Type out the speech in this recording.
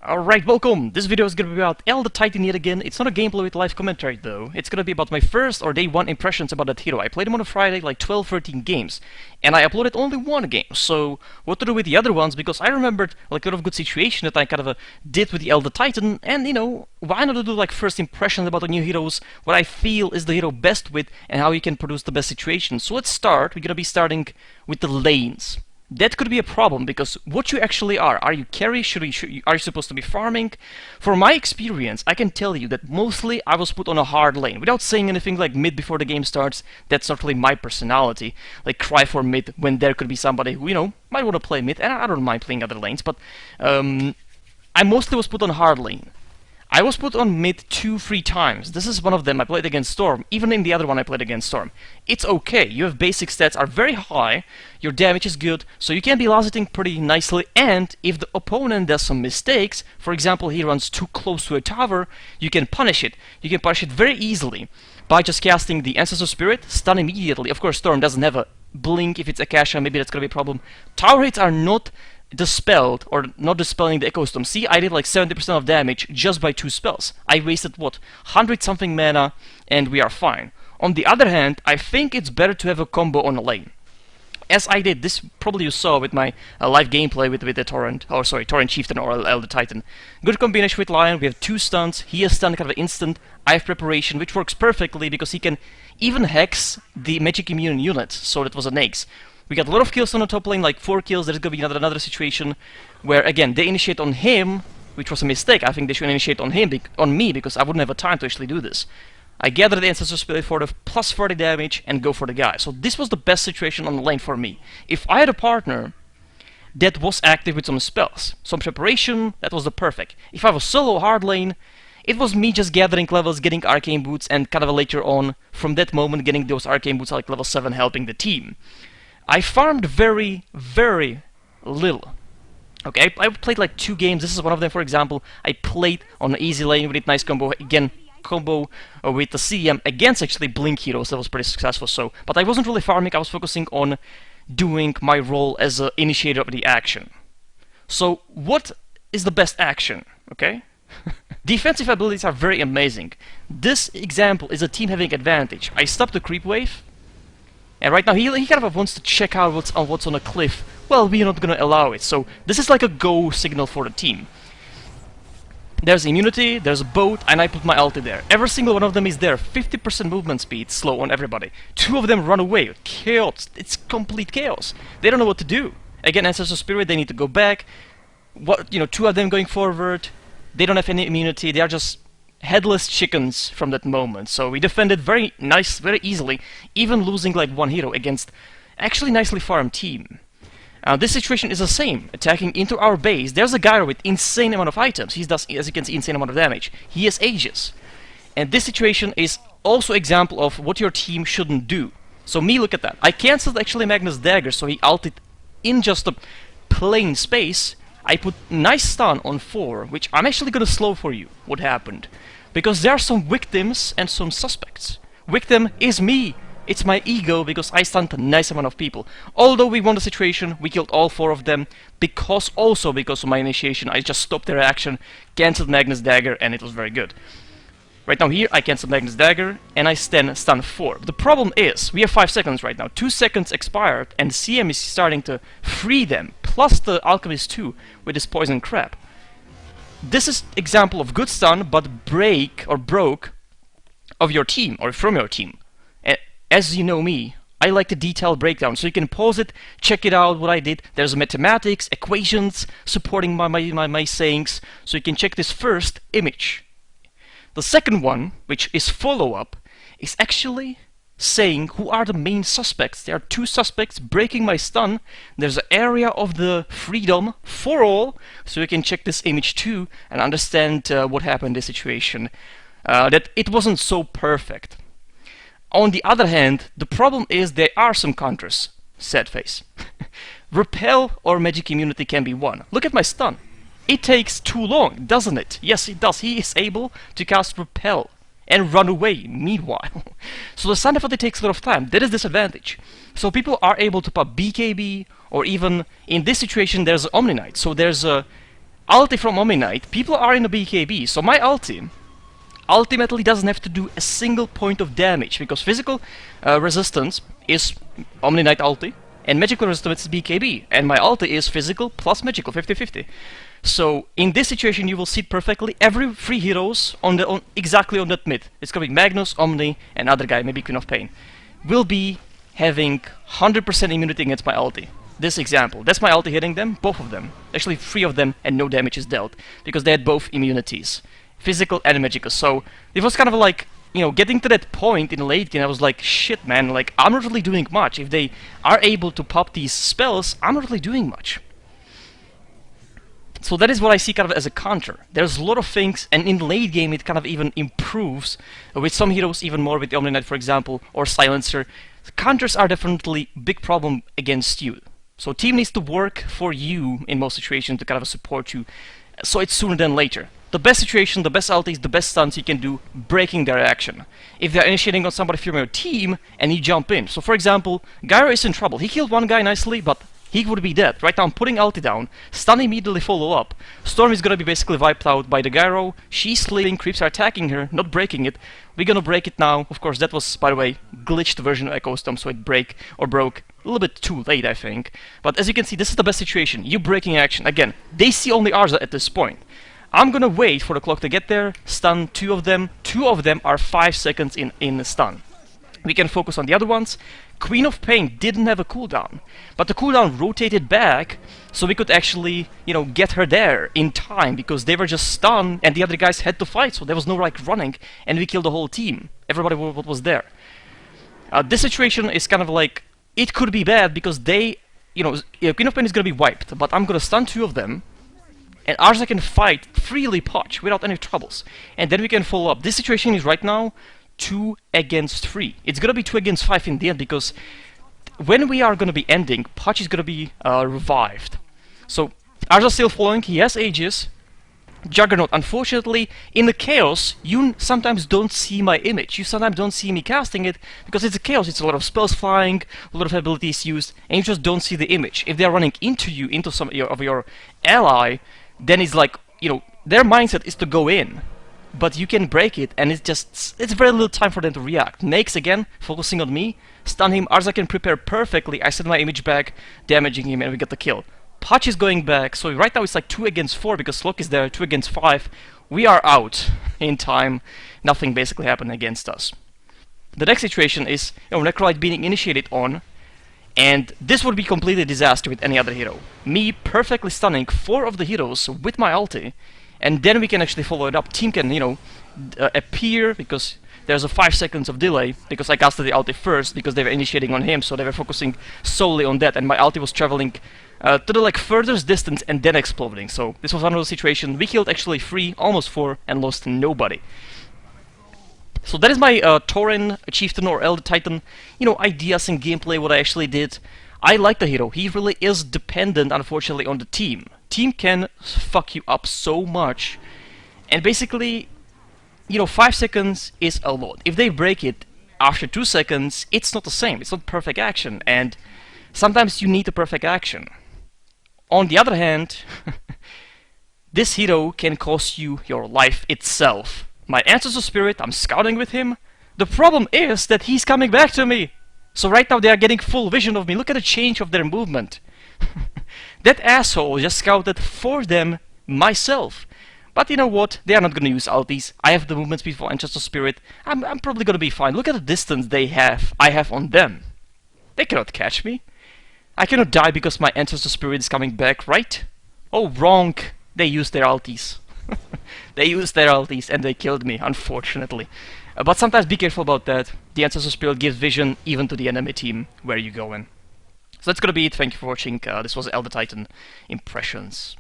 Alright, welcome! This video is gonna be about Elder Titan yet again. It's not a gameplay with live commentary though. It's gonna be about my first or day one impressions about that hero. I played him on a Friday, like 12-13 games. And I uploaded only one game, so what to do with the other ones, because I remembered like a lot of good situation that I kind of did with the Elder Titan, and you know, why not do like first impressions about the new heroes, what I feel is the hero best with, and how you can produce the best situation. So let's start. We're gonna be starting with the lanes. That could be a problem, because what you actually are you carry, are you supposed to be farming? For my experience, I can tell you that mostly I was put on a hard lane. Without saying anything like mid before the game starts, that's not really my personality. Like cry for mid when there could be somebody who, you know, might want to play mid, and I don't mind playing other lanes, but I mostly was put on hard lane. I was put on mid 2-3 times. This is one of them. I played against Storm. Even in the other one I played against Storm. It's okay. You have basic stats are very high. Your damage is good. So you can be laseting pretty nicely. And if the opponent does some mistakes, for example, he runs too close to a tower, you can punish it. You can punish it very easily by just casting the Ancestor Spirit, stun immediately. Of course, Storm doesn't have a blink. If it's Akasha, maybe that's gonna be a problem. Tower hits are not dispelled, or not dispelling the Echo Storm. See, I did like 70% of damage just by 2 spells. I wasted, what, 100 something mana, and we are fine. On the other hand, I think it's better to have a combo on a lane. As I did, this probably you saw with my live gameplay with the Torrent, or sorry, Torrent Chieftain or Elder Titan. Good combination with Lion, we have 2 stuns, he has stun kind of instant, I have preparation, which works perfectly because he can even hex the magic immune unit, so that was an ace. We got a lot of kills on the top lane, like 4 kills. There's gonna be another situation where, again, they initiate on him, which was a mistake. I think they should initiate on him, on me, because I wouldn't have a time to actually do this. I gather the Ancestor Spirit for the plus 40 damage and go for the guy. So this was the best situation on the lane for me. If I had a partner that was active with some spells, some preparation, that was the perfect. If I was solo hard lane, it was me just gathering levels, getting arcane boots, and kind of later on, from that moment, getting those arcane boots like level 7, helping the team. I farmed very, very little. Okay, I played like 2 games. This is one of them, for example. I played on an easy lane with a nice combo. Again, combo with the CM against actually Blink heroes. That was pretty successful. So, but I wasn't really farming. I was focusing on doing my role as an initiator of the action. So, what is the best action? Okay. Defensive abilities are very amazing. This example is a team having advantage. I stopped the creep wave. And right now he kind of wants to check out what's on a cliff. Well, we're not gonna allow it. So this is like a go signal for the team. There's immunity, there's a boat, and I put my ulti there. Every single one of them is there. 50% movement speed, slow on everybody. 2 of them run away. Chaos. It's complete chaos. They don't know what to do. Again, Ancestor Spirit, they need to go back. What, you know, 2 of them going forward. They don't have any immunity. They are just headless chickens from that moment. So we defended very nice, very easily, even losing like 1 hero against actually nicely farmed team. This situation is the same, attacking into our base. There's a guy with insane amount of items. He does, as you can see, insane amount of damage. He has Aegis. And this situation is also example of what your team shouldn't do. So me, look at that. I cancelled actually Magnus Dagger, so he ulted in just a plain space. I put nice stun on 4, which I'm actually gonna slow for you what happened. Because there are some victims and some suspects. Victim is me. It's my ego because I stunned a nice amount of people. Although we won the situation, we killed all 4 of them. Because of my initiation, I just stopped their action, cancelled Magnus Dagger, and it was very good. Right now here, I cancelled Magnus Dagger, and I stun 4. But the problem is, we have 5 seconds right now. 2 seconds expired, and CM is starting to free them. Plus the Alchemist 2 with his Poison Crab. This is example of good stun, but break or broke of your team or from your team. As you know me, I like the detailed breakdown, so you can pause it, check it out what I did. There's mathematics, equations supporting my sayings, so you can check this first image. The second one, which is follow-up, is actually saying who are the main suspects. There are 2 suspects breaking my stun. There's an area of the freedom for all, so you can check this image too and understand what happened in this situation. That it wasn't so perfect. On the other hand, the problem is there are some counters. Sad face. Repel or magic immunity can be one. Look at my stun. It takes too long, doesn't it? Yes, it does. He is able to cast Repel and run away meanwhile. So the stun effect takes a lot of time. That is disadvantage. So people are able to pop BKB, or even in this situation there's Omni Knight. So there's a ulti from Omni-Knight, people are in a BKB, so my ulti ultimately doesn't have to do a single point of damage, because physical resistance is Omni-Knight ulti, and magical resistance is BKB, and my ulti is physical plus magical, 50-50. So in this situation you will see it perfectly. Every 3 heroes exactly on that mid, it's gonna be Magnus, Omni, and other guy, maybe Queen of Pain, will be having 100% immunity against my ulti. This example, that's my ulti hitting them, both of them. Actually 3 of them, and no damage is dealt, because they had both immunities, physical and magical. So it was kind of like, you know, getting to that point in the late game, I was like, shit man, like, I'm not really doing much. If they are able to pop these spells, I'm not really doing much. So that is what I see kind of as a counter. There's a lot of things, and in the late game it kind of even improves, with some heroes even more, with the Omni-Knight for example, or Silencer. Counters are definitely a big problem against you. So team needs to work for you in most situations to kind of support you, so it's sooner than later. The best situation, the best ultis, the best stuns you can do, breaking their action. If they're initiating on somebody from your team, and you jump in. So for example, Gyro is in trouble. He killed one guy nicely, but he would be dead. Right now I'm putting ulti down, stun immediately follow up. Storm is gonna be basically wiped out by the Gyro. She's sleeping, creeps are attacking her, not breaking it. We're gonna break it now. Of course that was, by the way, glitched version of Echo Storm, so it broke a little bit too late, I think. But as you can see, this is the best situation. You breaking action. Again, they see only Arza at this point. I'm gonna wait for the clock to get there, stun 2 of them. 2 of them are 5 seconds in stun. We can focus on the other ones. Queen of Pain didn't have a cooldown, but the cooldown rotated back, so we could actually, you know, get her there in time, because they were just stunned and the other guys had to fight, so there was no like running, and we killed the whole team. Everybody what was there. This situation is kind of like, it could be bad because they, you know, Queen of Pain is gonna be wiped, but I'm gonna stun 2 of them, and Arza can fight freely Potch without any troubles, and then we can follow up. This situation is right now 2 against 3. It's gonna be 2 against 5 in the end, because when we are gonna be ending, Potch is gonna be revived. So Arza's still following, he has Aegis. Juggernaut, unfortunately, in the chaos, you sometimes don't see my image. You sometimes don't see me casting it, because it's a chaos, it's a lot of spells flying, a lot of abilities used, and you just don't see the image. If they're running into you, into some of your ally, then it's like, you know, their mindset is to go in. But you can break it, and it's very little time for them to react. Nakes again, focusing on me, stun him, Arza can prepare perfectly, I set my image back, damaging him, and we get the kill. Potch is going back, so right now it's like 2 against 4, because Slok is there, 2 against 5. We are out in time, nothing basically happened against us. The next situation is, you know, Necrolyte being initiated on, and this would be completely disaster with any other hero. Me perfectly stunning 4 of the heroes with my ulti, and then we can actually follow it up. Team can, you know, appear, because there's a 5 seconds of delay, because I casted the ulti first, because they were initiating on him, so they were focusing solely on that, and my ulti was traveling to the like furthest distance and then exploding. So this was another situation. We killed actually 3, almost 4, and lost nobody. So that is my Tauren, Chieftain, or Elder Titan, you know, ideas and gameplay, what I actually did. I like the hero. He really is dependent, unfortunately, on the team. Team can fuck you up so much, and basically, you know, 5 seconds is a lot. If they break it after 2 seconds, it's not the same. It's not perfect action, and sometimes you need a perfect action. On the other hand, this hero can cost you your life itself. My Ancestor Spirit, I'm scouting with him. The problem is that he's coming back to me. So right now they are getting full vision of me. Look at the change of their movement. That asshole just scouted for them myself. But you know what? They are not gonna use ultis. I have the movement speed for Ancestor Spirit. I'm probably gonna be fine. Look at the distance I have on them. They cannot catch me. I cannot die because my Ancestor Spirit is coming back, right? Oh, wrong. They used their ultis. They used their ultis and they killed me, unfortunately. But sometimes be careful about that. The Ancestor Spirit gives vision even to the enemy team where you go in. So that's gonna be it. Thank you for watching. This was Elder Titan Impressions.